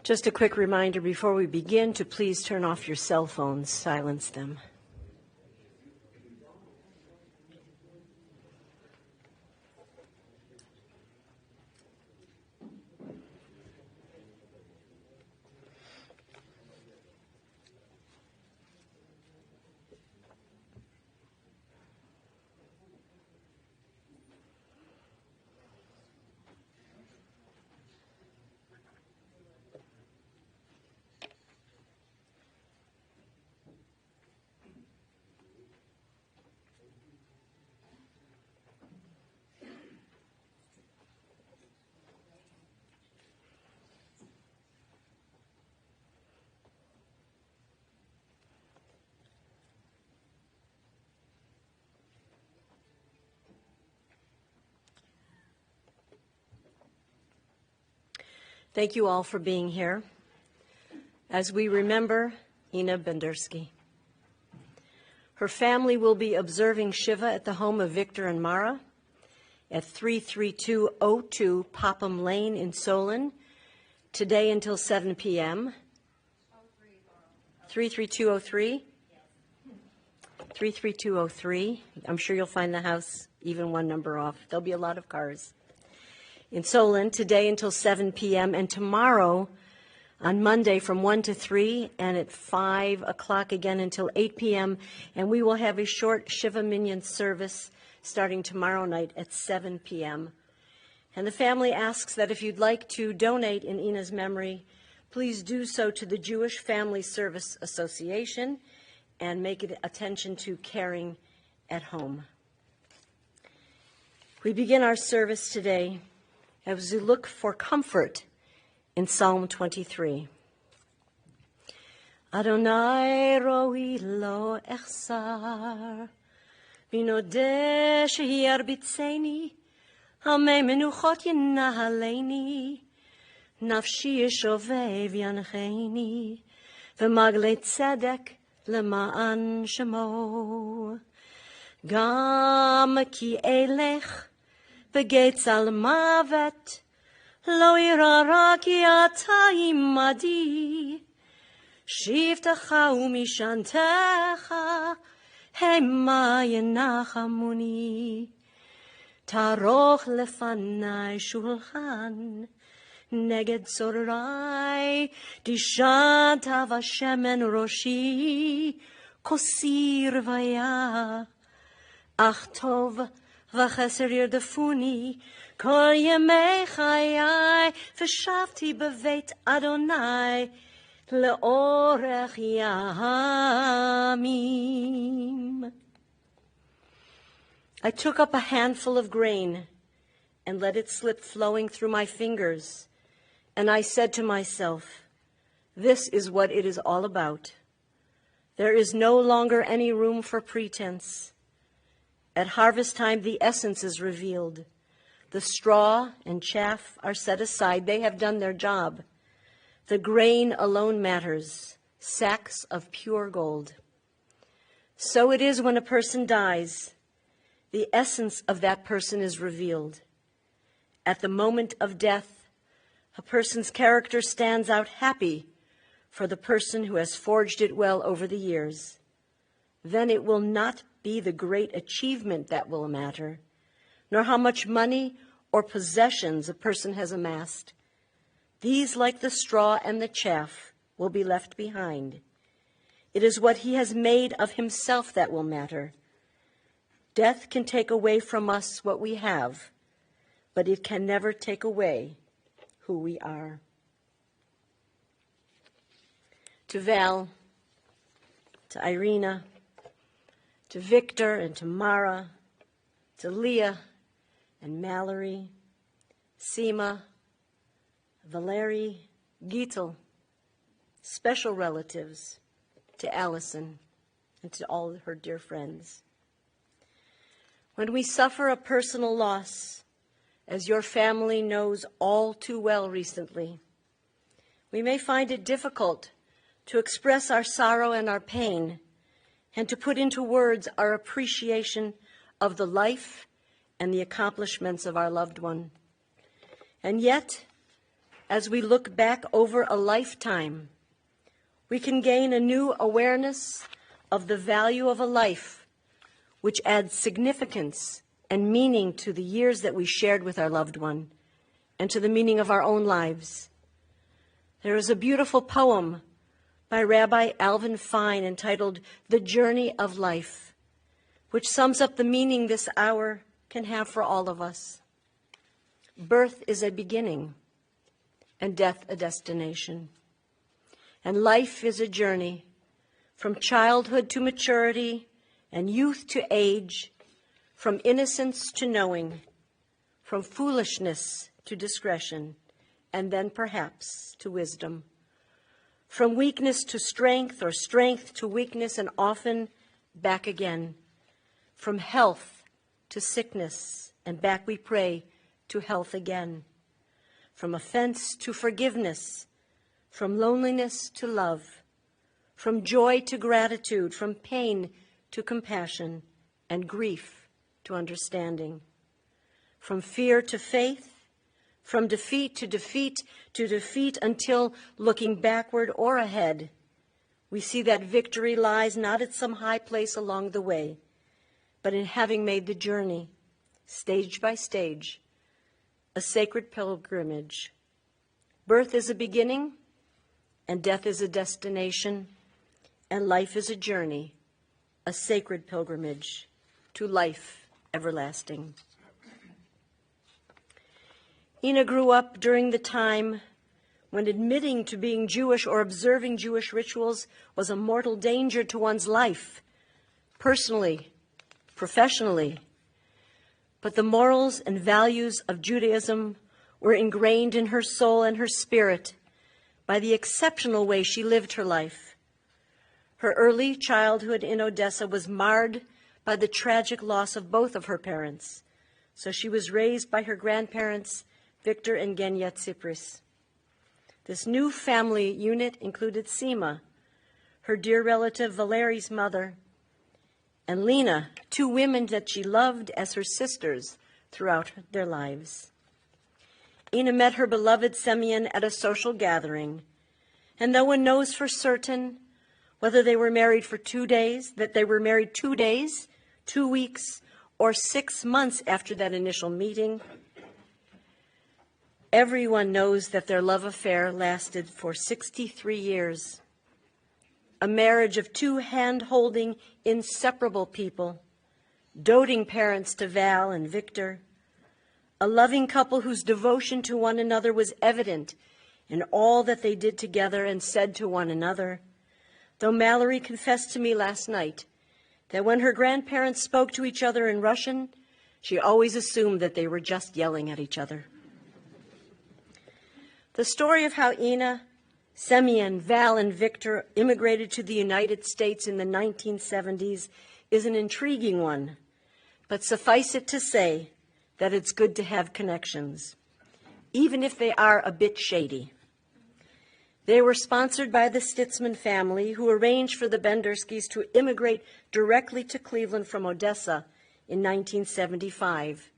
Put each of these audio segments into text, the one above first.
Just a quick reminder before we begin to please turn off your cell phones, silence them. Thank you all for being here as we remember Ina Bendersky. Her family will be observing Shiva at the home of Victor and Mara at 33202 Popham Lane in Solon today until 7 p.m. 33203? 33203. I'm sure you'll find the house even one number off. There'll be a lot of cars. In Solon today until 7 p.m. and tomorrow on Monday from 1 to 3 and at 5 o'clock again until 8 p.m. And we will have a short Shiva Minyan service starting tomorrow night at 7 p.m. And the family asks that if you'd like to donate in Ina's memory, please do so to the Jewish Family Service Association and make it attention to caring at home. We begin our service today as we look for comfort in Psalm 23. Adonai roi lo echsar, binodeh sheyarbitzeni, hamei menuchot yenahaleni, nafshi yeshovev yancheni, v'magle tzedek lema'an shemo. Gam ki elech Begates al mavet, lo ira ki ata imadi, shivtecha umishantecha, hema yenachamuni, taroch lefanai shulchan, neged sorai, dishanta vashemen roshi, kosir vaya, ach tov v'cheser yirdefuni, kol yemei chayai, v'shavti beveit Adonai, le'orech yamim. I took up a handful of grain and let it slip flowing through my fingers, and I said to myself, this is what it is all about. There is no longer any room for pretense. At harvest time, the essence is revealed. The straw and chaff are set aside. They have done their job. The grain alone matters, sacks of pure gold. So it is when a person dies. The essence of that person is revealed. At the moment of death, a person's character stands out happy for the person who has forged it well over the years. Then it will not be the great achievement that will matter, nor how much money or possessions a person has amassed. These, like the straw and the chaff, will be left behind. It is what he has made of himself that will matter. Death can take away from us what we have, but it can never take away who we are. To Val, to Irina, to Victor and to Mara, to Leah and Mallory, Seema, Valerie, Gittel, special relatives, to Allison, and to all her dear friends. When we suffer a personal loss, as your family knows all too well recently, we may find it difficult to express our sorrow and our pain, and to put into words our appreciation of the life and the accomplishments of our loved one. And yet, as we look back over a lifetime, we can gain a new awareness of the value of a life, which adds significance and meaning to the years that we shared with our loved one and to the meaning of our own lives. There is a beautiful poem by Rabbi Alvin Fine entitled The Journey of Life, which sums up the meaning this hour can have for all of us. Birth is a beginning, and death a destination. And life is a journey from childhood to maturity and youth to age, from innocence to knowing, from foolishness to discretion, and then perhaps to wisdom. From weakness to strength, or strength to weakness, and often back again. From health to sickness, and back we pray to health again. From offense to forgiveness, from loneliness to love, from joy to gratitude, from pain to compassion, and grief to understanding. From fear to faith, from defeat to defeat to defeat, until, looking backward or ahead, we see that victory lies not at some high place along the way, but in having made the journey, stage by stage, a sacred pilgrimage. Birth is a beginning, and death is a destination, and life is a journey, a sacred pilgrimage to life everlasting. Ina grew up during the time when admitting to being Jewish or observing Jewish rituals was a mortal danger to one's life, personally, professionally. But the morals and values of Judaism were ingrained in her soul and her spirit by the exceptional way she lived her life. Her early childhood in Odessa was marred by the tragic loss of both of her parents, so she was raised by her grandparents, Victor and Genya Tsipris. This new family unit included Seema, her dear relative Valerie's mother, and Lena, two women that she loved as her sisters throughout their lives. Ina met her beloved Semyon at a social gathering, and no one knows for certain whether they were married for 2 days, that they were married 2 days, 2 weeks, or 6 months after that initial meeting. Everyone knows that their love affair lasted for 63 years. A marriage of two hand-holding, inseparable people, doting parents to Val and Victor, a loving couple whose devotion to one another was evident in all that they did together and said to one another, though Mallory confessed to me last night that when her grandparents spoke to each other in Russian, she always assumed that they were just yelling at each other. The story of how Ina, Semyon, Val, and Victor immigrated to the United States in the 1970s is an intriguing one, but suffice it to say that it's good to have connections, even if they are a bit shady. They were sponsored by the Stitzman family, who arranged for the Benderskys to immigrate directly to Cleveland from Odessa in 1975.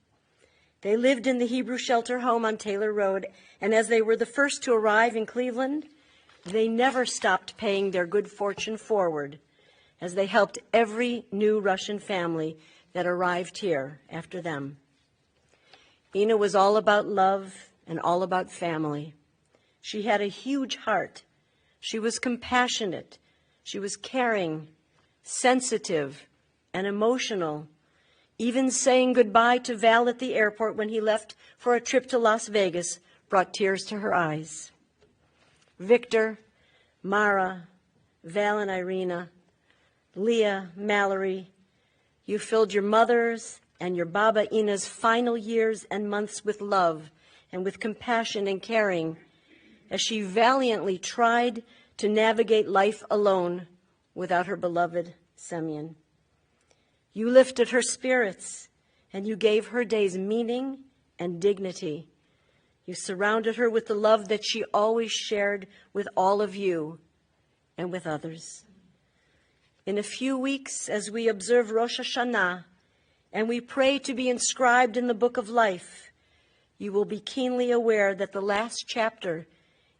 They lived in the Hebrew Shelter home on Taylor Road, and as they were the first to arrive in Cleveland, they never stopped paying their good fortune forward as they helped every new Russian family that arrived here after them. Ina was all about love and all about family. She had a huge heart. She was compassionate. She was caring, sensitive, and emotional. Even saying goodbye to Val at the airport when he left for a trip to Las Vegas brought tears to her eyes. Victor, Mara, Val and Irina, Leah, Mallory, you filled your mother's and your Baba Ina's final years and months with love and with compassion and caring as she valiantly tried to navigate life alone without her beloved Semyon. You lifted her spirits and you gave her days meaning and dignity. You surrounded her with the love that she always shared with all of you and with others. In a few weeks, as we observe Rosh Hashanah and we pray to be inscribed in the book of life, you will be keenly aware that the last chapter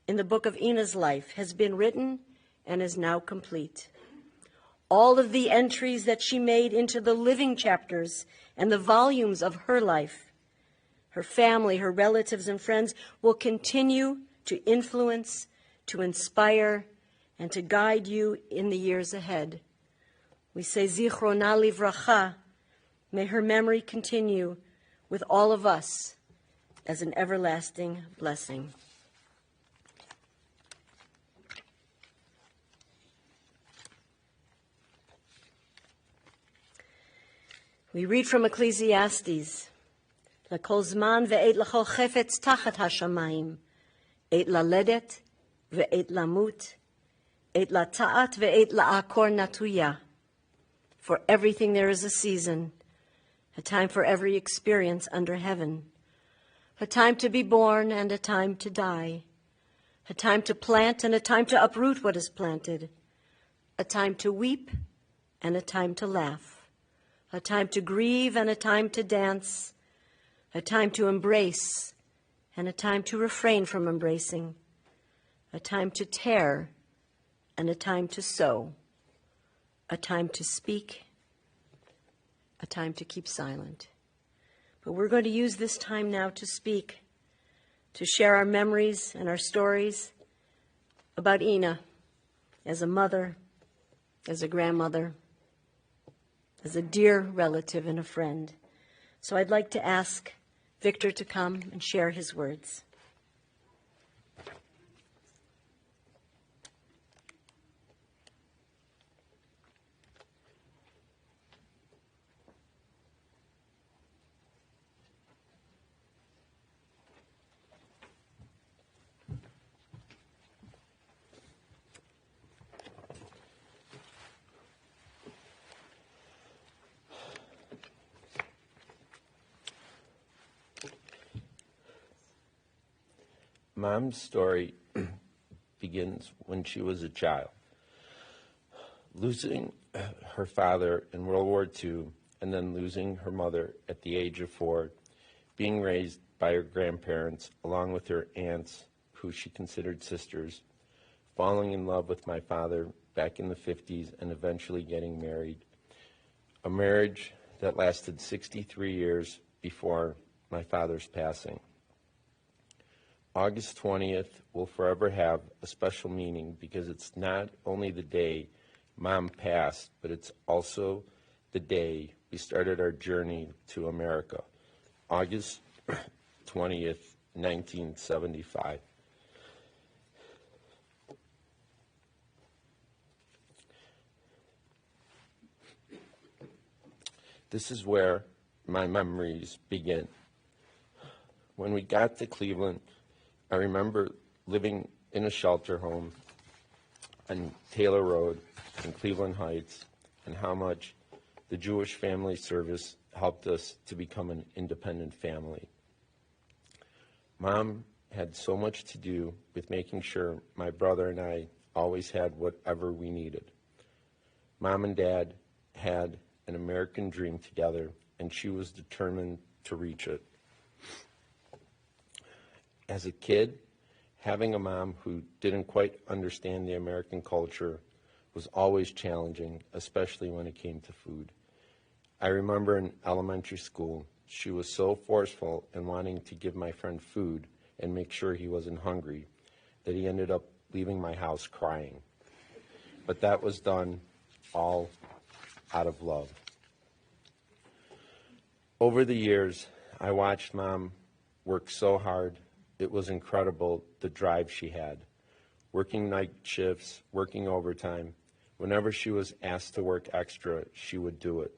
in the book of Ina's life has been written and is now complete. All of the entries that she made into the living chapters and the volumes of her life, her family, her relatives and friends will continue to influence, to inspire, and to guide you in the years ahead. We say, Zichrona livracha, may her memory continue with all of us as an everlasting blessing. We read from Ecclesiastes, L'kol zman ve'et l'chol chefetz tachat hashamayim, et laledet ve'et lamut, et lata'at ve'et la'akor natuya. For everything there is a season, a time for every experience under heaven, a time to be born and a time to die, a time to plant and a time to uproot what is planted, a time to weep and a time to laugh, a time to grieve and a time to dance, a time to embrace and a time to refrain from embracing, a time to tear and a time to sow, a time to speak, a time to keep silent. But we're going to use this time now to speak, to share our memories and our stories about Ina as a mother, as a grandmother, as a dear relative and a friend. So I'd like to ask Victor to come and share his words. Mom's story begins when she was a child. Losing her father in World War II and then losing her mother at the age of 4, being raised by her grandparents along with her aunts, who she considered sisters, falling in love with my father back in the 50s and eventually getting married. A marriage that lasted 63 years before my father's passing. August 20th will forever have a special meaning because it's not only the day Mom passed, but it's also the day we started our journey to America, August 20th, 1975. This is where my memories begin. When we got to Cleveland, I remember living in a shelter home on Taylor Road in Cleveland Heights, and how much the Jewish Family Service helped us to become an independent family. Mom had so much to do with making sure my brother and I always had whatever we needed. Mom and Dad had an American dream together, and she was determined to reach it. As a kid, having a mom who didn't quite understand the American culture was always challenging, especially when it came to food. I remember in elementary school, she was so forceful in wanting to give my friend food and make sure he wasn't hungry that he ended up leaving my house crying. But that was done all out of love. Over the years, I watched Mom work so hard. It was incredible, the drive she had. Working night shifts, working overtime. Whenever she was asked to work extra, she would do it.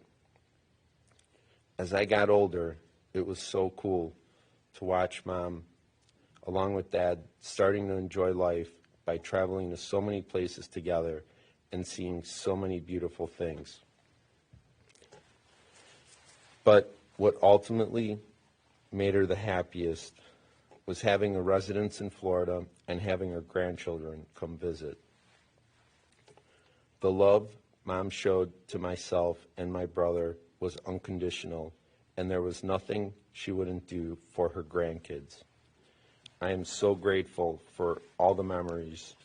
As I got older, it was so cool to watch Mom, along with Dad, starting to enjoy life by traveling to so many places together and seeing so many beautiful things. But what ultimately made her the happiest was having a residence in Florida and having her grandchildren come visit. The love Mom showed to myself and my brother was unconditional, and there was nothing she wouldn't do for her grandkids. I am so grateful for all the memories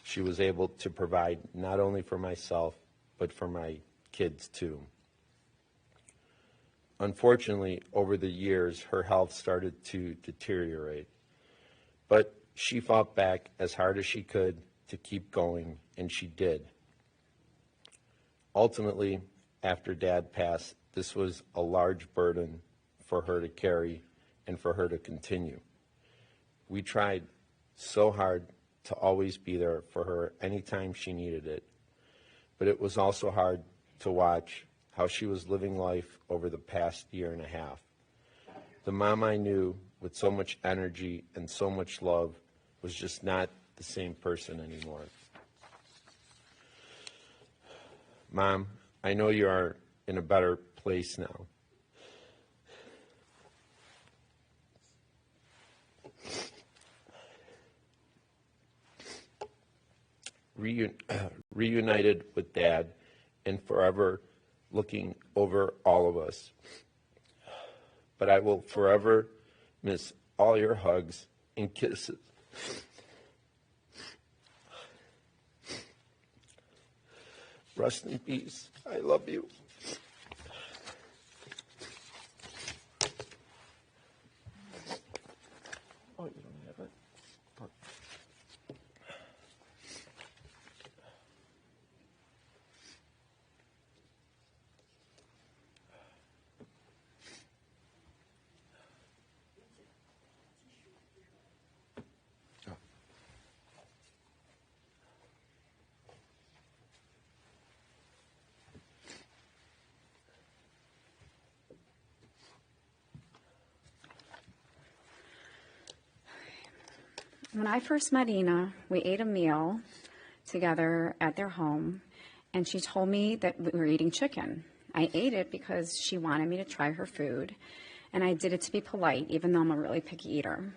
she was able to provide, not only for myself, but for my kids too. Unfortunately, over the years, her health started to deteriorate, but she fought back as hard as she could to keep going, and she did. Ultimately, after Dad passed, this was a large burden for her to carry and for her to continue. We tried so hard to always be there for her anytime she needed it, but it was also hard to watch how she was living life over the past year and a half. The Mom I knew with so much energy and so much love was just not the same person anymore. Mom, I know you are in a better place now. Reunited with Dad and forever looking over all of us. But I will forever miss all your hugs and kisses. Rest in peace. I love you. Oh, you don't have it? When I first met Ina, we ate a meal together at their home, and she told me that we were eating chicken. I ate it because she wanted me to try her food, and I did it to be polite, even though I'm a really picky eater.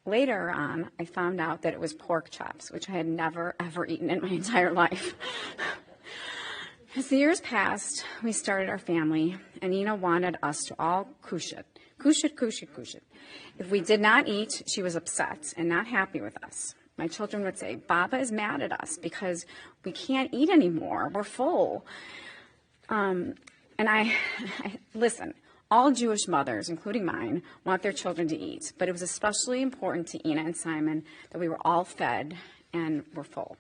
Later on, I found out that it was pork chops, which I had never, ever eaten in my entire life. As the years passed, we started our family, and Ina wanted us to all kush-it. Kush-it, kush-it, kush-it. If we did not eat, she was upset and not happy with us. My children would say, Baba is mad at us because we can't eat anymore. We're full. And I listen, All Jewish mothers, including mine, want their children to eat, but it was especially important to Ina and Simon that we were all fed and were full.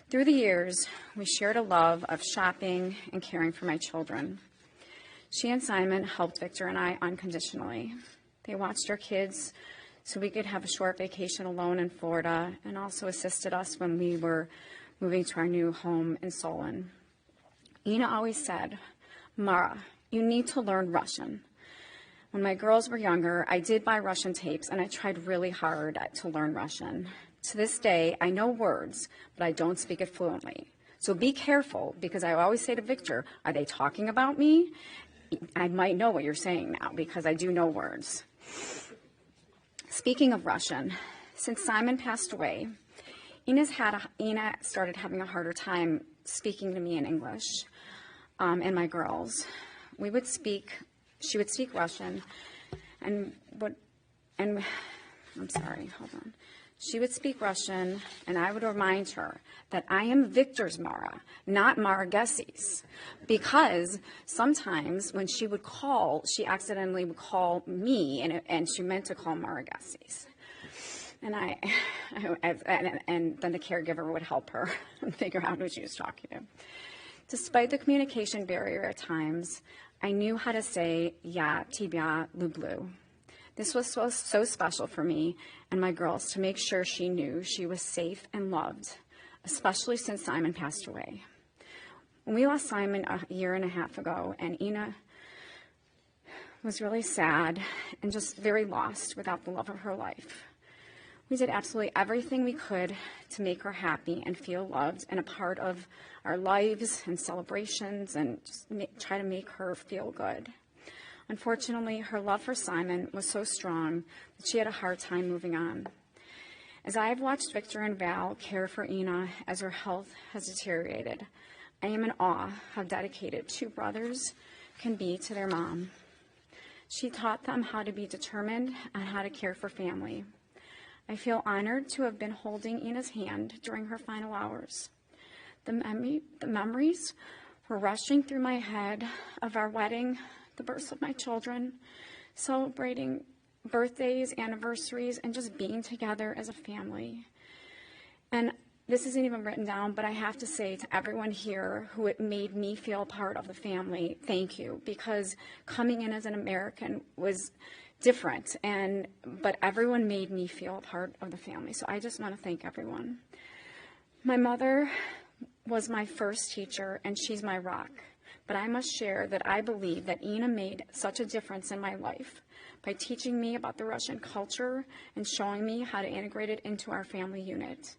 Through the years, we shared a love of shopping and caring for my children. She and Simon helped Victor and I unconditionally. They watched our kids so we could have a short vacation alone in Florida, and also assisted us when we were moving to our new home in Solon. Ina always said, "Mara, you need to learn Russian." When my girls were younger, I did buy Russian tapes, and I tried really hard to learn Russian. To this day, I know words, but I don't speak it fluently. So be careful, because I always say to Victor, "Are they talking about me?" I might know what you're saying now, because I do know words. Speaking of Russian, since Simon passed away, Ina started having a harder time speaking to me in English, and my girls. She would speak Russian, She would speak Russian, and I would remind her that I am Victor's Mara, not Mara Gessie's, because sometimes when she would call, she accidentally would call me, and she meant to call Mara Gessie's. And and then the caregiver would help her figure out who she was talking to. Despite the communication barrier at times, I knew how to say "Ya tibia lublю." This was so special for me and my girls to make sure she knew she was safe and loved, especially since Simon passed away. When we lost Simon a year and a half ago, and Ina was really sad and just very lost without the love of her life, we did absolutely everything we could to make her happy and feel loved and a part of our lives and celebrations, and just try to make her feel good. Unfortunately, her love for Simon was so strong that she had a hard time moving on. As I have watched Victor and Val care for Ina as her health has deteriorated, I am in awe how dedicated two brothers can be to their mom. She taught them how to be determined and how to care for family. I feel honored to have been holding Ina's hand during her final hours. The memories were rushing through my head of our wedding, the births of my children, celebrating birthdays, anniversaries, and just being together as a family. And this isn't even written down, but I have to say to everyone here who it made me feel part of the family, thank you, because coming in as an American was different, but everyone made me feel a part of the family. So I just want to thank everyone. My mother was my first teacher, and she's my rock. But I must share that I believe that Ina made such a difference in my life by teaching me about the Russian culture and showing me how to integrate it into our family unit.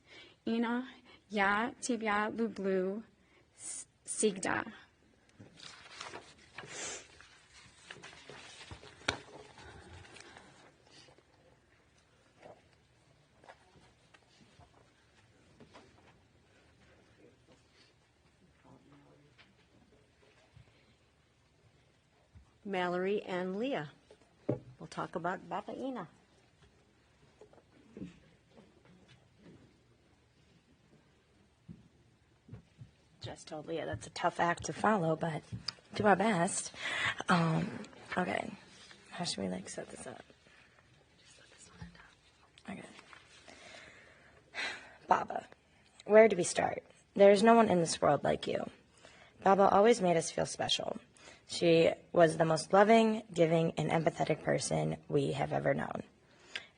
Ina, ya tibia lublю всегда. Mallory and Leah will talk about Baba Ina. Just told Leah that's a tough act to follow, but do our best. Okay. How should we set this up? Just put this on top. Okay. Baba, where do we start? There's no one in this world like you. Baba always made us feel special. She was the most loving, giving, and empathetic person we have ever known.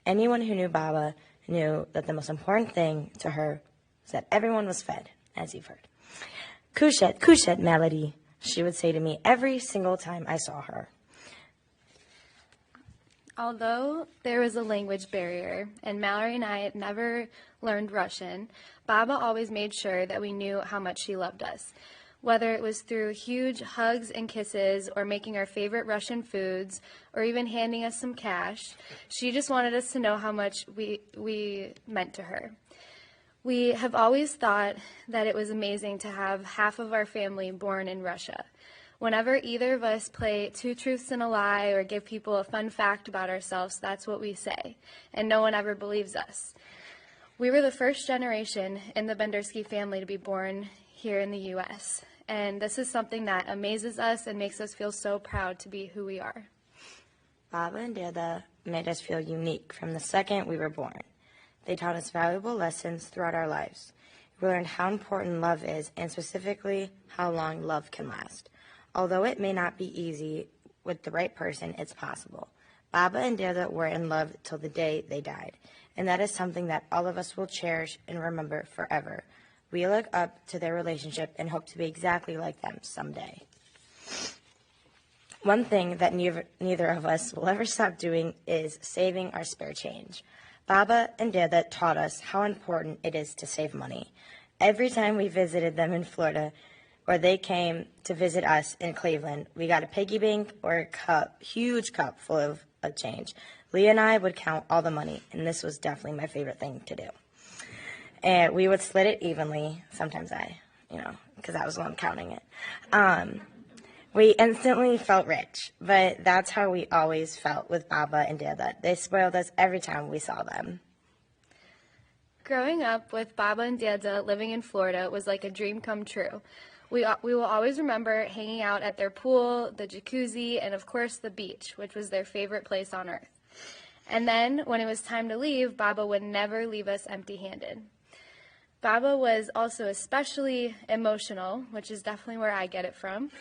Anyone who knew Baba knew that the most important thing to her was that everyone was fed, as you've heard. Kushet, kushet, Melody, she would say to me every single time I saw her. Although there was a language barrier and Mallory and I had never learned Russian, Baba always made sure that we knew how much she loved us. Whether it was through huge hugs and kisses or making our favorite Russian foods or even handing us some cash, she just wanted us to know how much we meant to her. We have always thought that it was amazing to have half of our family born in Russia. Whenever either of us play two truths and a lie or give people a fun fact about ourselves, that's what we say, and no one ever believes us. We were the first generation in the Bendersky family to be born here in the U.S., and this is something that amazes us and makes us feel so proud to be who we are. Baba and Dada made us feel unique from the second we were born. They taught us valuable lessons throughout our lives. We learned how important love is, and specifically how long love can last. Although it may not be easy, with the right person, it's possible. Baba and Dada were in love till the day they died, and that is something that all of us will cherish and remember forever. We look up to their relationship and hope to be exactly like them someday. One thing that neither of us will ever stop doing is saving our spare change. Baba and Dada taught us how important it is to save money. Every time we visited them in Florida, or they came to visit us in Cleveland, we got a piggy bank or a cup, huge cup full of change. Leah and I would count all the money, and this was definitely my favorite thing to do. And we would split it evenly. Sometimes because I was the one counting it. We instantly felt rich, but that's how we always felt with Baba and Dada. They spoiled us every time we saw them. Growing up with Baba and Dada living in Florida was like a dream come true. We will always remember hanging out at their pool, the jacuzzi, and of course the beach, which was their favorite place on earth. And then, when it was time to leave, Baba would never leave us empty-handed. Baba was also especially emotional, which is definitely where I get it from.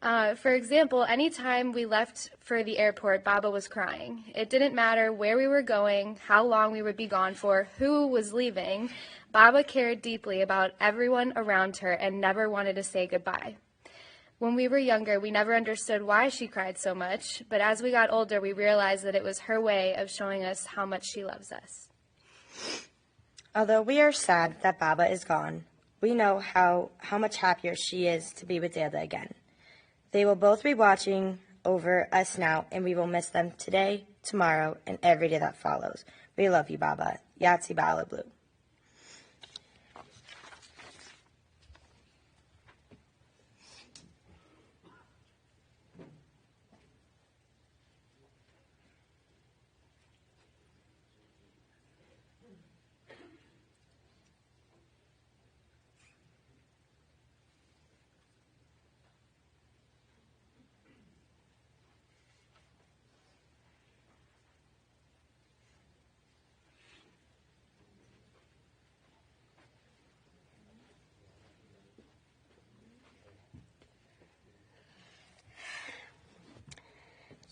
For example, anytime we left for the airport, Baba was crying. It didn't matter where we were going, how long we would be gone for, who was leaving. Baba cared deeply about everyone around her and never wanted to say goodbye. When we were younger, we never understood why she cried so much, but as we got older, we realized that it was her way of showing us how much she loves us. Although we are sad that Baba is gone, we know how much happier she is to be with Dada again. They will both be watching over us now, and we will miss them today, tomorrow, and every day that follows. We love you, Baba. Yahtzee Bala Blue.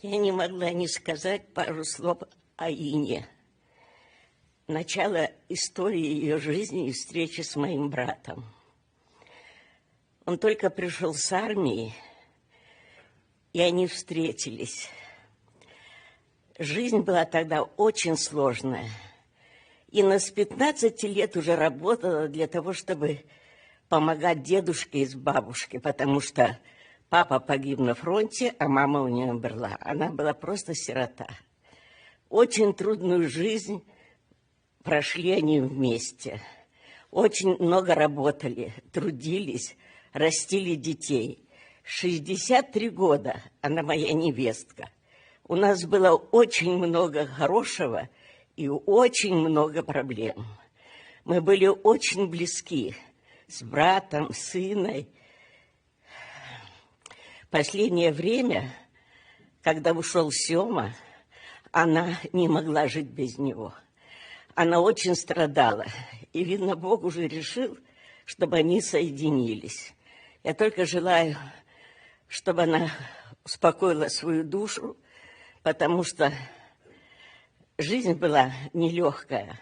Я не могла не сказать пару слов о Ине. Начало истории ее жизни и встречи с моим братом. Он только пришел с армии, и они встретились. Жизнь была тогда очень сложная. Инна с 15 лет уже работала для того, чтобы помогать дедушке и с бабушкой, потому что папа погиб на фронте, а мама у нее умерла. Она была просто сирота. Очень трудную жизнь прошли они вместе. Очень много работали, трудились, растили детей. 63 года она моя невестка. У нас было очень много хорошего и очень много проблем. Мы были очень близки с братом, с Инной. Последнее время, когда ушел Сёма, она не могла жить без него. Она очень страдала. И, видно, Бог уже решил, чтобы они соединились. Я только желаю, чтобы она успокоила свою душу, потому что жизнь была нелегкая.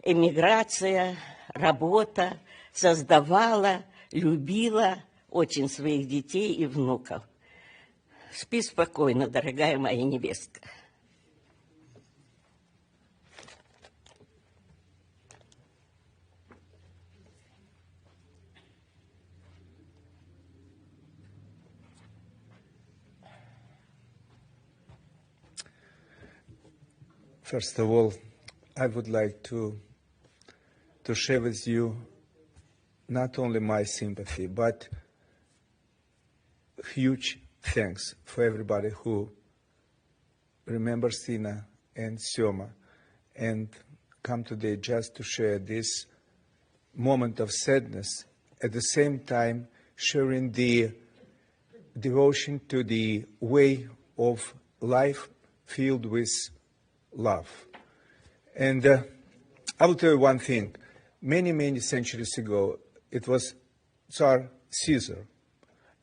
Эмиграция, работа, создавала, любила очень своих детей и внуков. Спи спокойно, дорогая моя невестка. First of all, I would like to share with you not only my sympathy, but huge thanks for everybody who remembers Tina and Syoma and come today just to share this moment of sadness, at the same time sharing the devotion to the way of life filled with love. And I will tell you one thing. Many, many centuries ago, it was Tsar Caesar.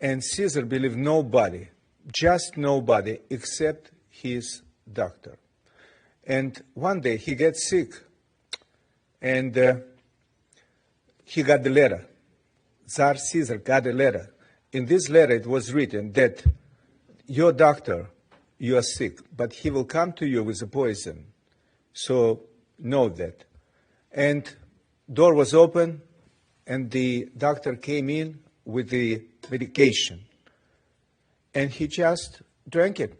And Caesar believed nobody, just nobody, except his doctor. And one day he gets sick, and he got the letter. Tsar Caesar got a letter. In this letter it was written that your doctor, you are sick, but he will come to you with a poison. So know that. And door was open, and the doctor came in with the medication. And he just drank it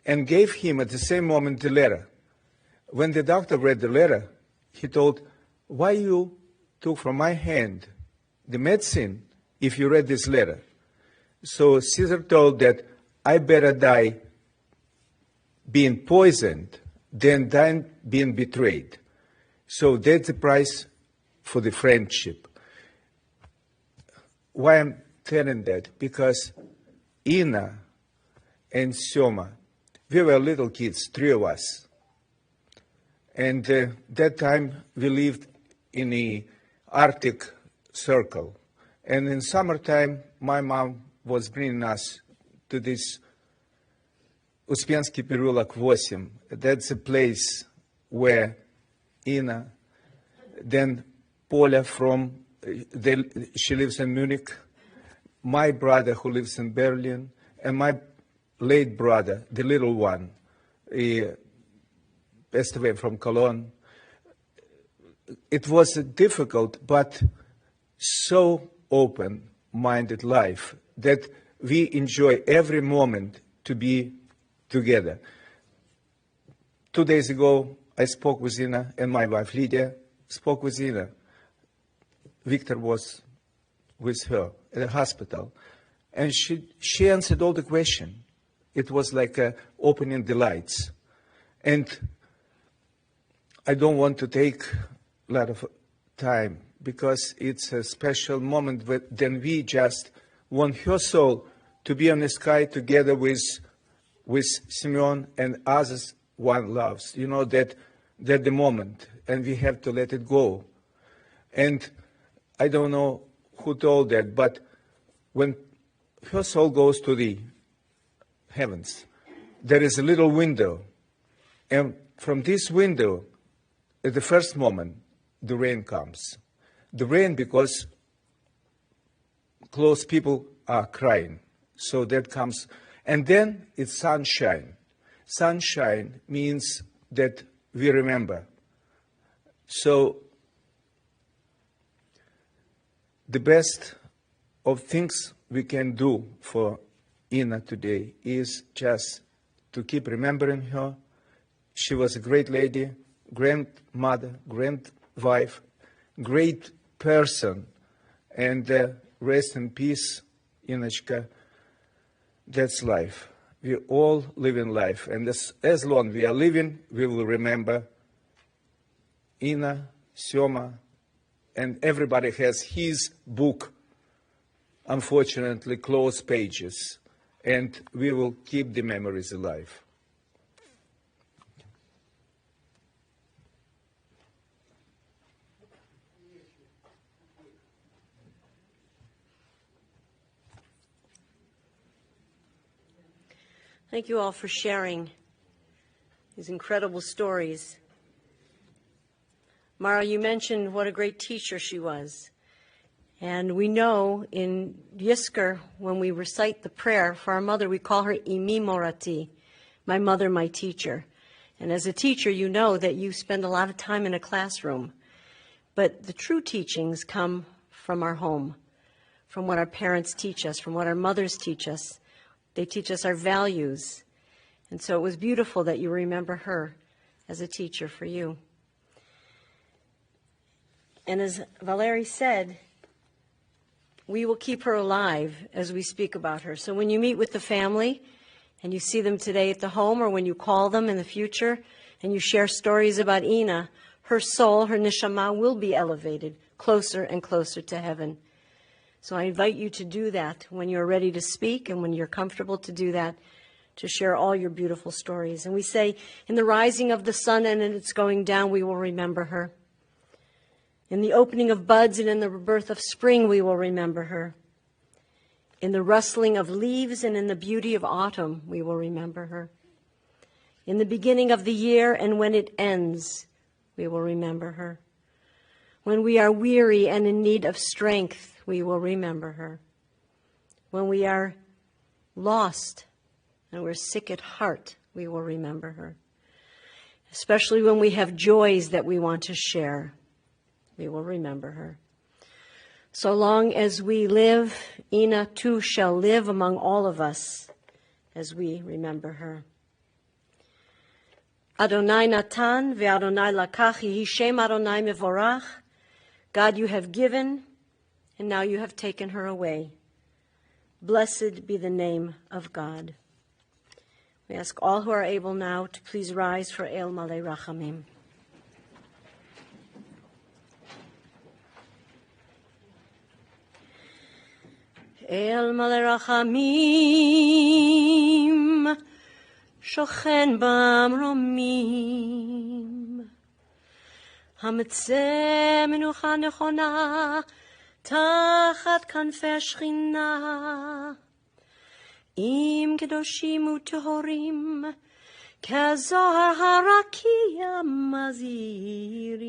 and gave him at the same moment the letter. When the doctor read the letter, he told, why you took from my hand the medicine if you read this letter? So Caesar told that I better die being poisoned than dying being betrayed. So that's the price for the friendship. Why I'm telling that? Because Ina and Syoma, we were little kids, 3 of us. And that time we lived in the Arctic Circle. And in summertime, my mom was bringing us to this Uspensky Perulak 8. That's a place where Ina, then Poля she lives in Munich, my brother who lives in Berlin, and my late brother, the little one, passed away from Cologne. It was difficult, but so open-minded life that we enjoy every moment to be together. 2 days ago, I spoke with Ina, and my wife Lydia spoke with Ina. Victor was with her at the hospital, and she answered all the questions. It was like opening the lights. And I don't want to take a lot of time because it's a special moment when we just want her soul to be on the sky together with Simeon and others one loves. You know, that the moment, and we have to let it go. And I don't know who told that, but when her soul goes to the heavens, there is a little window. And from this window, at the first moment, the rain comes. The rain because close people are crying. So that comes. And then it's sunshine. Sunshine means that we remember. So the best of things we can do for Ina today is just to keep remembering her. She was a great lady, grandmother, grandwife, great person, and rest in peace, Inachka. That's life. We all live in life, and as long as we are living, we will remember Ina, Syoma, and everybody has his book, unfortunately, closed pages, and we will keep the memories alive. Thank you all for sharing these incredible stories. Mara, you mentioned what a great teacher she was. And we know in Yizkor, when we recite the prayer for our mother, we call her Imi Morati, my mother, my teacher. And as a teacher, you know that you spend a lot of time in a classroom. But the true teachings come from our home, from what our parents teach us, from what our mothers teach us. They teach us our values. And so it was beautiful that you remember her as a teacher for you. And as Valerie said, we will keep her alive as we speak about her. So when you meet with the family and you see them today at the home, or when you call them in the future and you share stories about Ina, her soul, her neshama, will be elevated closer and closer to heaven. So I invite you to do that when you're ready to speak, and when you're comfortable to do that, to share all your beautiful stories. And we say, in the rising of the sun and in its going down, we will remember her. In the opening of buds and in the rebirth of spring, we will remember her. In the rustling of leaves and in the beauty of autumn, we will remember her. In the beginning of the year and when it ends, we will remember her. When we are weary and in need of strength, we will remember her. When we are lost and we're sick at heart, we will remember her. Especially when we have joys that we want to share, we will remember her. So long as we live, Ina too shall live among all of us as we remember her. Adonai Natan ve'Adonai Lakach, Yehi Shem Adonai Mevorach. God, you have given, and now you have taken her away. Blessed be the name of God. We ask all who are able now to please rise for El Malei Rachamim. El Malei Rachamim, שוכן במרומים, המצא מנוחה נכונה תחת כנפי שכינה, עם קדושים וטהורים כזוהר הרקיע מזהירים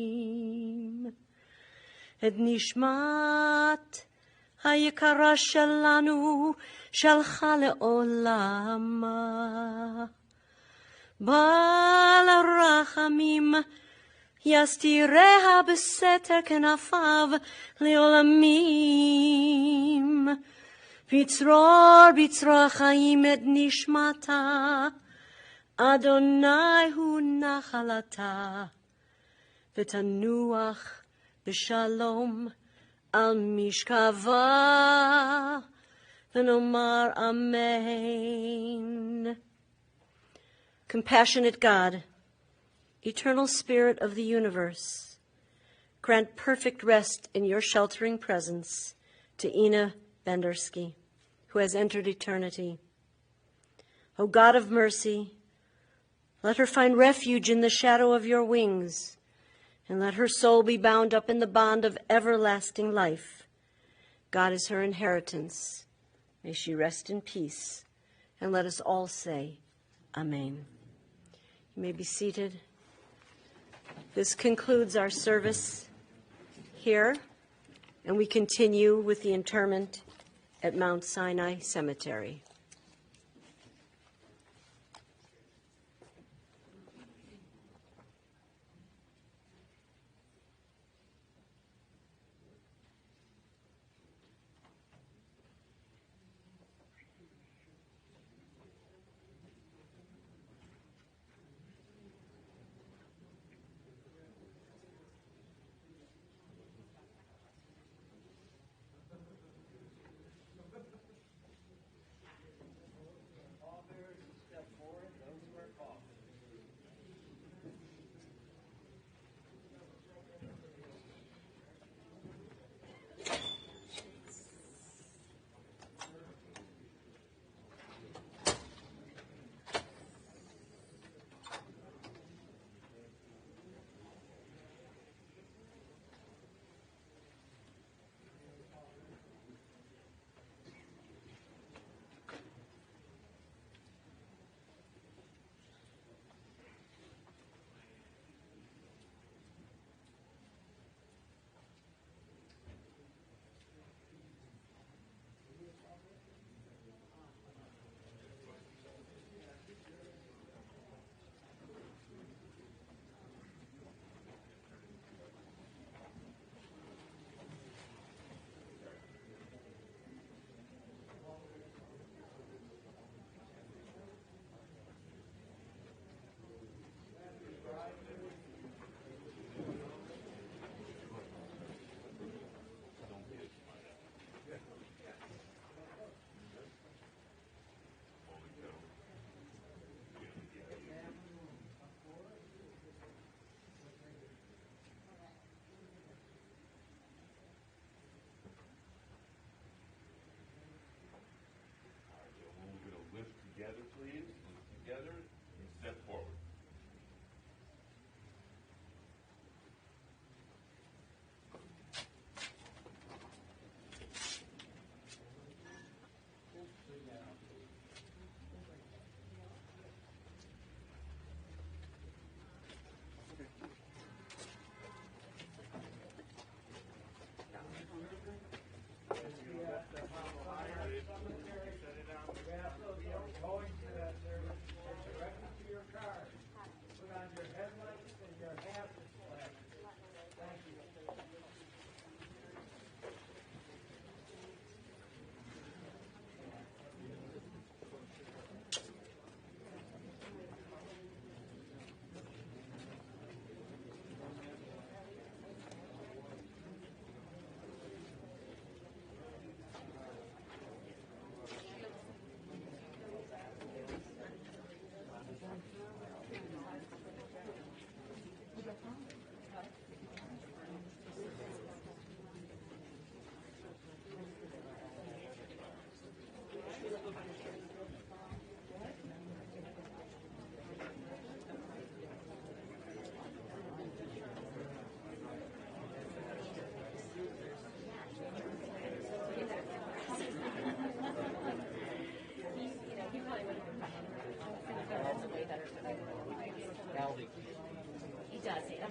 את נשמת היקרה שלנו שלחה לעולמה. בעל הרחמים יסתיריה בסתר כנפיו לעולמים, בצרור בצרור חיים את נשמתה, אדוני הוא נחלתה, ותנוח בשלום על משכבה, ונאמר אמן. Compassionate God, eternal Spirit of the universe, grant perfect rest in your sheltering presence to Ina Bendersky, who has entered eternity. O God of mercy, let her find refuge in the shadow of your wings, and let her soul be bound up in the bond of everlasting life. God is her inheritance. May she rest in peace, and let us all say, Amen. You may be seated. This concludes our service here, and we continue with the interment at Mount Sinai Cemetery.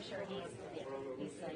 sure he's like,